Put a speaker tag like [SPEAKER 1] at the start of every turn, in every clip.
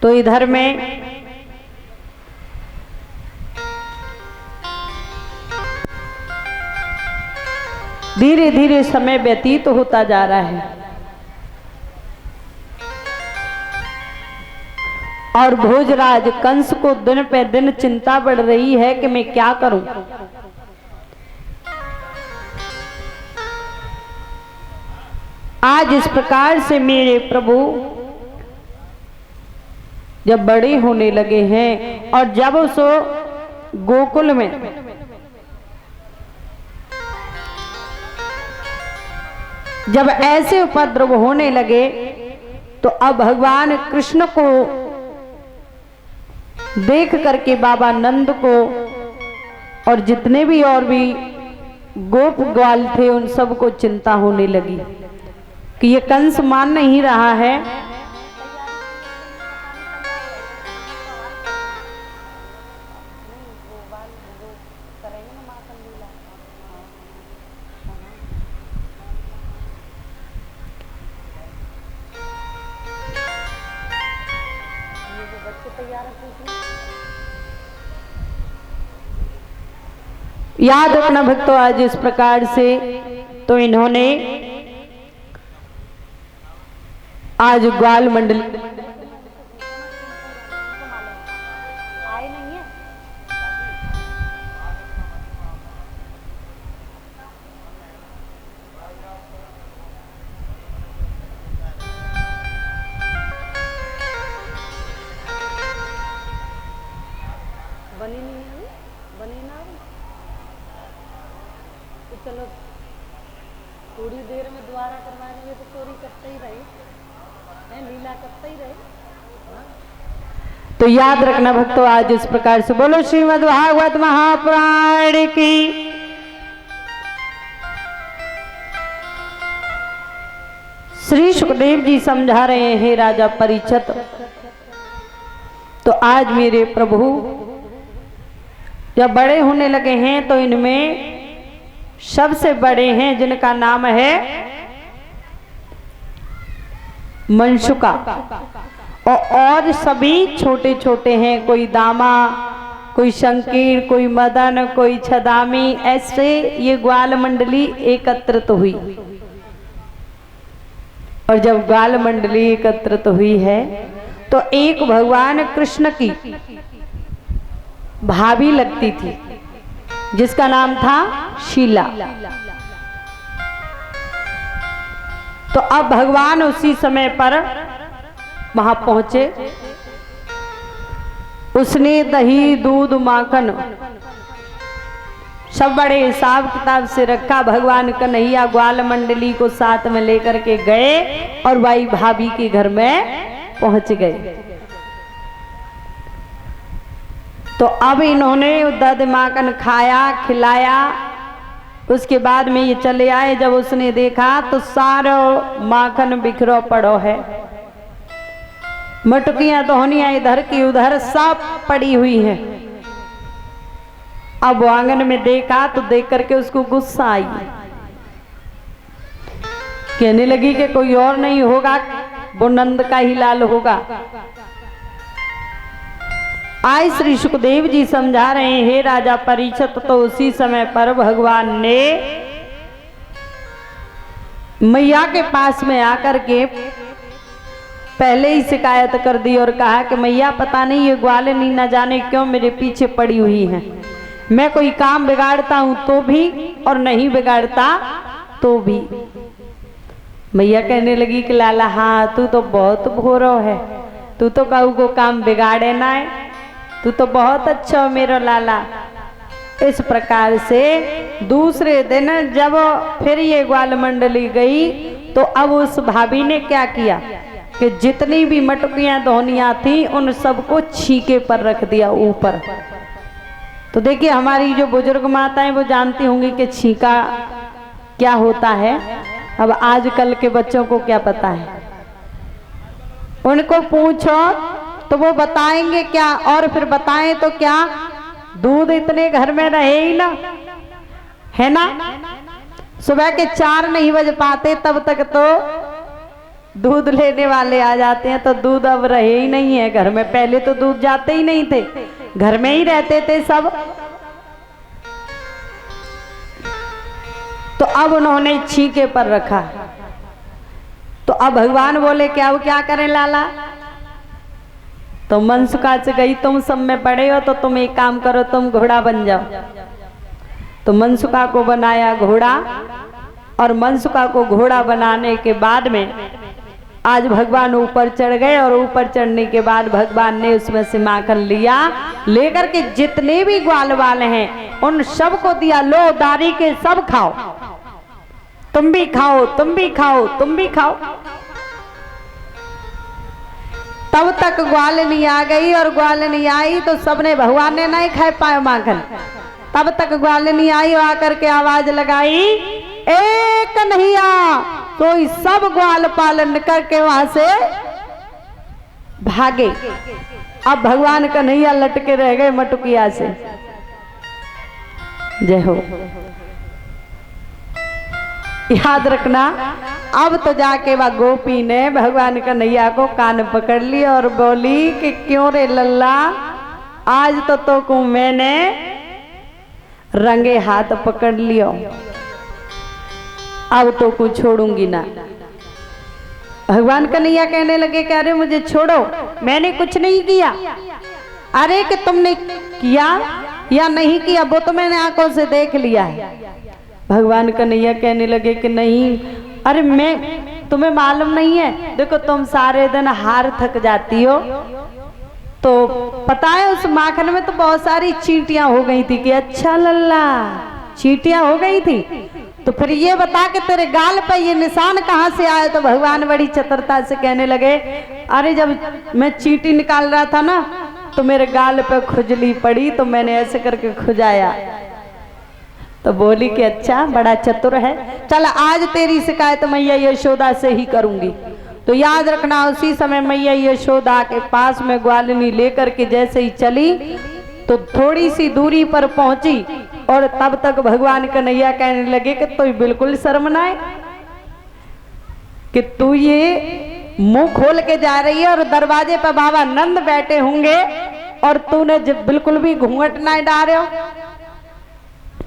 [SPEAKER 1] तो इधर में धीरे धीरे समय व्यतीत होता जा रहा है और भोजराज कंस को दिन पे दिन चिंता बढ़ रही है कि मैं क्या करूं। आज इस प्रकार से मेरे प्रभु जब बड़े होने लगे हैं और जब उस गोकुल में जब ऐसे उपद्रव होने लगे तो अब भगवान कृष्ण को देख करके बाबा नंद को और जितने भी और भी गोप ग्वाल थे उन सब को चिंता होने लगी कि ये कंस मान नहीं रहा है। याद रखना भक्तों, आज इस प्रकार से तो इन्होंने आज ग्वाल मंडल चलो थोड़ी देर में दोबारा करवाने में तो चोरी करते ही रहे, लीला करते ही रहे। तो याद रखना भक्तों, आज इस प्रकार से बोलो श्रीमद् भागवत महापुराण की। श्री सुखदेव जी समझा रहे हैं राजा परीक्षित, तो आज मेरे प्रभु जब बड़े होने लगे हैं तो इनमें सबसे बड़े हैं जिनका नाम है मंशुका और सभी छोटे छोटे हैं, कोई दामा, कोई शंकीर, कोई मदन, कोई छदामी, ऐसे ये ग्वाल मंडली एकत्रित हुई। और जब ग्वाल मंडली एकत्रित हुई है तो एक भगवान कृष्ण की भाभी लगती थी जिसका नाम था शीला। तो अब भगवान उसी समय पर वहां पहुंचे। उसने दही दूध माखन सब बड़े हिसाब किताब से रखा। भगवान कन्हैया ग्वाल मंडली को साथ में लेकर के गए और भाई भाभी के घर में पहुंच गए। तो अब इन्होंने दध माखन खाया, खिलाया। उसके बाद में ये चले आए। जब उसने देखा तो सारा माखन बिखरो पड़ो है, मटकियां दोहनियां इधर की उधर सब पड़ी हुई हैं। अब वो आंगन में देखा तो देख करके उसको गुस्सा आई, कहने लगी कि कोई और नहीं होगा, वो नंद का ही लाल होगा। आज श्री सुखदेव जी समझा रहे हैं राजा परीक्षित, तो उसी समय पर भगवान ने मैया के पास में आकर के पहले ही शिकायत कर दी और कहा कि मैया पता नहीं ये ग्वालिनी न जाने क्यों मेरे पीछे पड़ी हुई हैं। मैं कोई काम बिगाड़ता हूं तो भी और नहीं बिगाड़ता तो भी। मैया कहने लगी कि लाला हाँ तू तो बहुत भोरो है, तू तो कहू को काम बिगाड़े ना है, तू तो बहुत अच्छा हो मेरा लाला। इस प्रकार से दूसरे दिन जब फिर ये ग्वाल मंडली गई तो अब उस भाभी ने क्या किया कि जितनी भी मटकियां दोहनियां थी उन सबको छीके पर रख दिया ऊपर। तो देखिए हमारी जो बुजुर्ग माताएं वो जानती होंगी कि छीका क्या होता है। अब आजकल के बच्चों को क्या पता है, उनको पूछो तो वो बताएंगे क्या, और फिर बताएं तो क्या, दूध इतने घर में रहे ही ना, है ना। सुबह के 4 नहीं बज पाते तब तक तो दूध लेने वाले आ जाते हैं तो दूध अब रहे ही नहीं है घर में। पहले तो दूध जाते ही नहीं थे, घर में ही रहते थे सब। तो अब उन्होंने छीके पर रखा। तो अब भगवान बोले क्या वो क्या करें लाला? तो मनसुखा से गई, तुम सब में बड़े हो तो तुम एक काम करो, तुम घोड़ा बन जाओ। तो मनसुखा को बनाया घोड़ा, और मनसुखा को घोड़ा बनाने के बाद में आज भगवान ऊपर चढ़ गए, और ऊपर चढ़ने के बाद भगवान ने उसमें से माखन लिया, लेकर के जितने भी ग्वाल वाले हैं उन सब को दिया, लो दारी के सब खाओ, तुम भी खाओ, तुम भी खाओ, तुम भी खाओ। तब तक ग्वालिनी आ गई, और ग्वालिनी आई तो सबने, भगवान ने नहीं खाए पाए माखन। तब तक ग्वालिनी आई और आकर के आवाज लगाई, ए कन्हैया। तो सब ग्वाल पालन करके वहां से भागे। अब भगवान कन्हैया लटके रह गए मटुकिया से। जय हो। याद रखना, अब तो जाके वह गोपी ने भगवान कन्हैया को कान पकड़ लिया और बोली कि क्यों रे लल्ला, आज तो मैंने रंगे हाथ पकड़ लियो, अब तो कुछ छोड़ूंगी ना। भगवान कन्हैया कहने लगे कि अरे मुझे छोड़ो, मैंने कुछ नहीं किया। अरे कि तुमने किया या नहीं किया वो तो मैंने आंखों से देख लिया है। भगवान कन्हैया कहने लगे कि नहीं, अरे मैं, तुम्हें मालूम नहीं है, देखो तुम सारे दिन हार थक जाती हो, तो पता है उस माखन में तो बहुत सारी चींटियां हो गई थी। कि अच्छा लल्ला, चींटियां हो गई थी, तो फिर ये बता कि तेरे गाल पे ये निशान कहाँ से आए? तो भगवान बड़ी चतुरता से कहने लगे, अरे जब मैं चींटी निकाल रहा था ना तो मेरे गाल पे खुजली पड़ी, तो मैंने ऐसे करके खुजाया। तो बोली कि अच्छा, बड़ा चतुर है, चल आज तेरी शिकायत मैया यशोदा से ही करूंगी। तो याद रखना, उसी समय मैया यशोदा के पास में ग्वालिनी लेकर के जैसे ही चली तो थोड़ी सी दूरी पर पहुंची, और तब तक भगवान कन्हैया कहने लगे कि तू बिल्कुल शर्म ना है कि तू ये मुंह खोल के जा रही है और दरवाजे पर बाबा नंद बैठे होंगे और तूने बिल्कुल भी घूंघट ना डाले हो।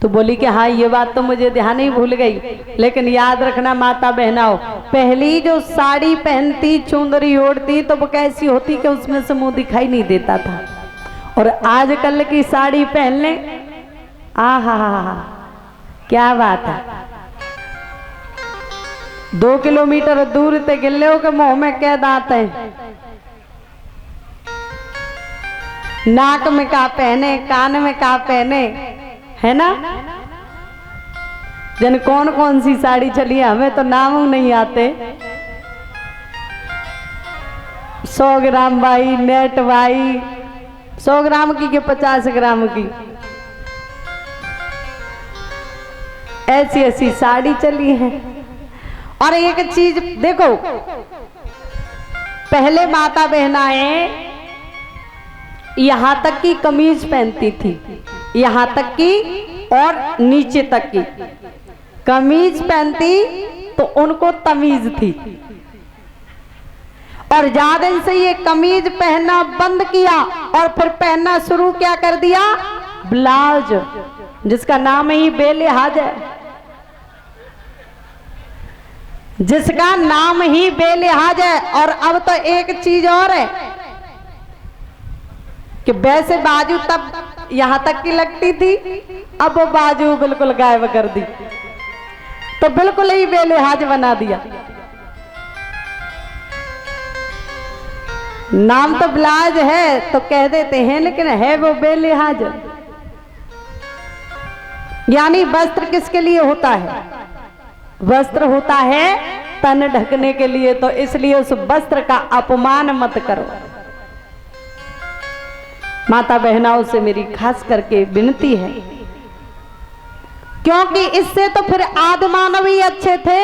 [SPEAKER 1] तो बोली कि हाँ ये बात तो मुझे ध्यान ही भूल गई, लेकिन याद रखना माता बहनाओ, पहली जो साड़ी पहनती, चुंदरी ओढ़ती तो वो कैसी होती कि उसमें से मुंह दिखाई नहीं देता था, और आजकल की साड़ी पहन ले, आहा क्या बात है। 2 किलोमीटर दूर से गिल्ले हो के मुंह में क्या दांत है, नाक में का पहने, कान में का पहने, है ना। जन कौन कौन सी साड़ी चली है, हमें तो नाम नहीं आते। 100 ग्राम बाई, नेट बाई, 100 ग्राम की के 50 ग्राम की, ऐसी ऐसी साड़ी चली है। और एक चीज देखो, पहले माता बहनाएं यहां तक की कमीज पहनती थी, यहां तक की और नीचे तक की कमीज पहनती तो उनको तमीज थी। और ज्यादा से ये कमीज पहनना बंद किया और फिर पहनना शुरू क्या कर दिया, ब्लाउज, जिसका नाम ही बेलिहाज है, जिसका नाम ही बेलिहाज है। और अब तो एक चीज और है कि वैसे बाजू तब यहां तक की लगती थी, अब वो बाजू बिल्कुल गायब कर दी, तो बिल्कुल ही बेलिहाज बना दिया। नाम तो ब्लाउज है तो कह देते हैं, लेकिन है वो बेलिहाज। यानी वस्त्र किसके लिए होता है, वस्त्र होता है तन ढकने के लिए, तो इसलिए उस वस्त्र का अपमान मत करो। माता बहनाओं से मेरी खास करके विनती है, क्योंकि इससे तो फिर आदिमानव ही अच्छे थे,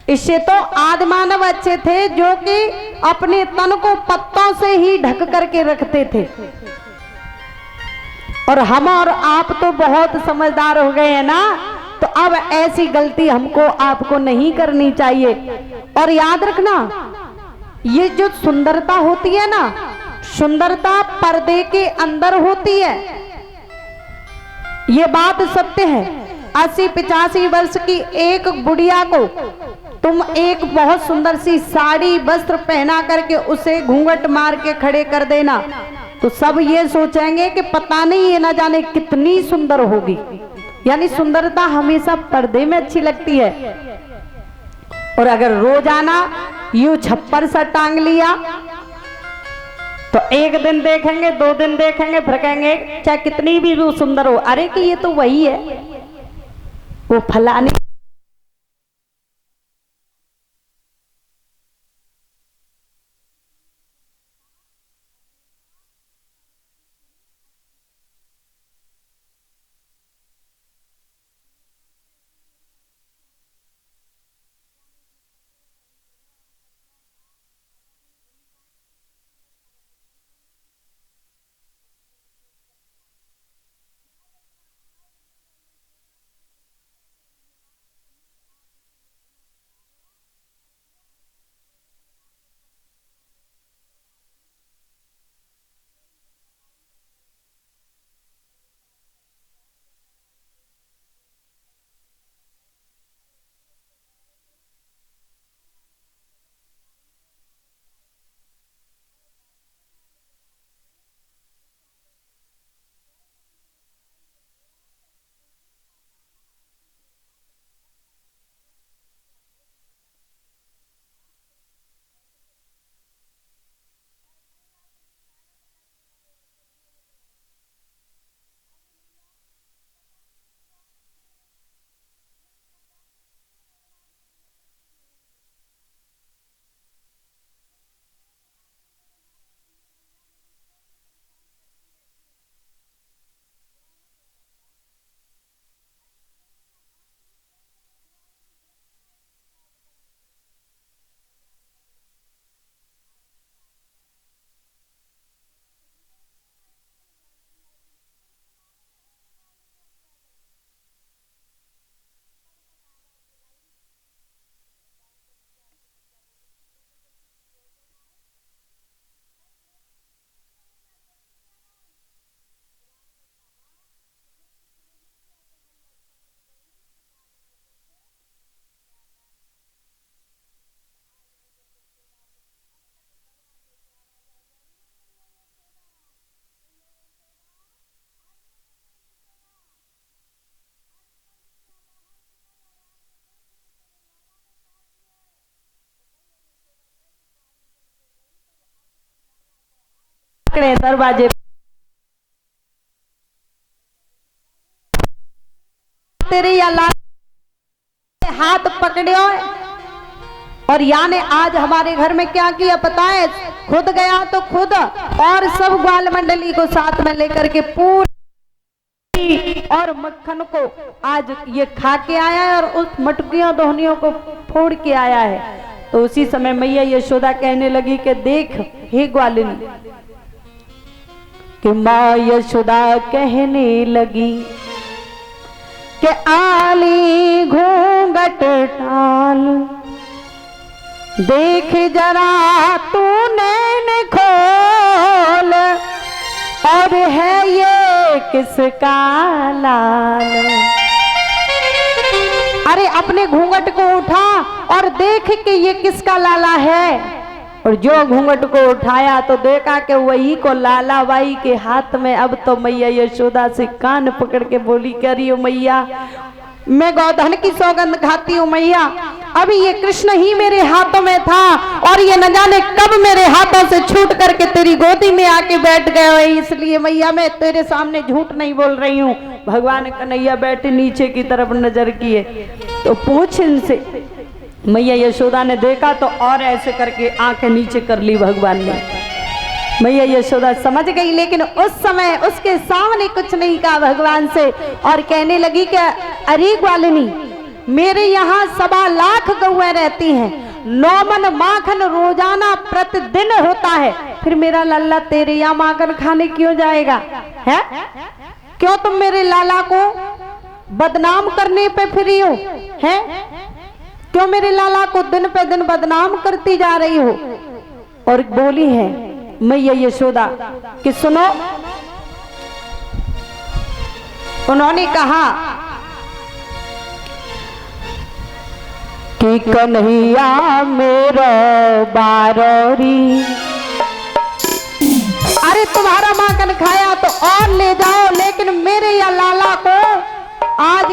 [SPEAKER 1] इससे तो आदिमानव अच्छे थे जो कि अपने तन को पत्तों से ही ढक करके रखते थे। और हम और आप तो बहुत समझदार हो गए हैं ना, तो तो अब ऐसी गलती हमको आपको नहीं करनी चाहिए। और याद रखना, ये जो सुंदरता होती है ना, सुंदरता पर्दे के अंदर होती है, ये बात सत्य है। 80-85 वर्ष की एक बुढ़िया को तुम एक बहुत सुंदर सी साड़ी वस्त्र पहना करके उसे घूंघट मार के खड़े कर देना, तो सब ये सोचेंगे कि पता नहीं ये ना जाने कितनी सुंदर होगी। यानी सुंदरता हमेशा पर्दे में अच्छी लगती है। और अगर रोजाना यूं छप्पर सा टांग लिया तो एक दिन देखेंगे, 2 दिन देखेंगे, फिर कहेंगे चाहे कितनी भी वो सुंदर हो, अरे कि ये तो वही है, वो फलानी। दरवाजे तेरे या हाथ पकड़े और या ने आज हमारे घर में क्या किया पता है? खुद गया तो खुद और सब ग्वाल मंडली को साथ में लेकर के पूरी और मक्खन को आज ये खा के आया है और उस मटकियों दोहनियों को फोड़ के आया है। तो उसी समय मैया यशोदा कहने लगी कि देख हे ग्वालिनी, कि माँ यशोदा कहने लगी कि आली घूंघट टाल, देख जरा तू नैन खोल, और है ये किसका लाल। अरे अपने घूंघट को उठा और देख कि ये किसका लाला है। और जो घूंघट को उठाया तो देखा कि वही को लाला बाई के हाथ में। अब तो मैया यशोदा से कान पकड़ के बोली, कह रही हो मैया मैं गोधन की सौगंध खाती हूँ मैया, अभी ये कृष्ण ही मेरे हाथों में था और ये न जाने कब मेरे हाथों से छूट करके तेरी गोदी में आके बैठ गए हो, इसलिए मैया मैं तेरे सामने झूठ नहीं बोल रही हूँ। भगवान कन्हैया बैठे नीचे की तरफ नजर किए तो पूछ इनसे। मैया यशोदा ने देखा तो और ऐसे करके आंखें नीचे कर ली भगवान ने। मैया यशोदा समझ गई, लेकिन उस समय उसके सामने कुछ नहीं कहा भगवान से और कहने लगी कि अरे ग्वालिनी, मेरे यहाँ 1.25 लाख गौएं रहती हैं, 9 मन माखन रोजाना प्रतिदिन होता है, फिर मेरा लल्ला तेरे यहाँ माखन खाने क्यों जाएगा है? क्यों तुम मेरे लाला को बदनाम करने पे फ्री हो हैं? क्यों मेरे लाला को दिन पे दिन बदनाम करती जा रही हो? और बोली है मैया यशोदा कि सुनो, उन्होंने कहा कि कन्हैया मेरो बारोरी, अरे तुम्हारा माखन खाया तो और ले जाओ, लेकिन मेरे या लाला को आज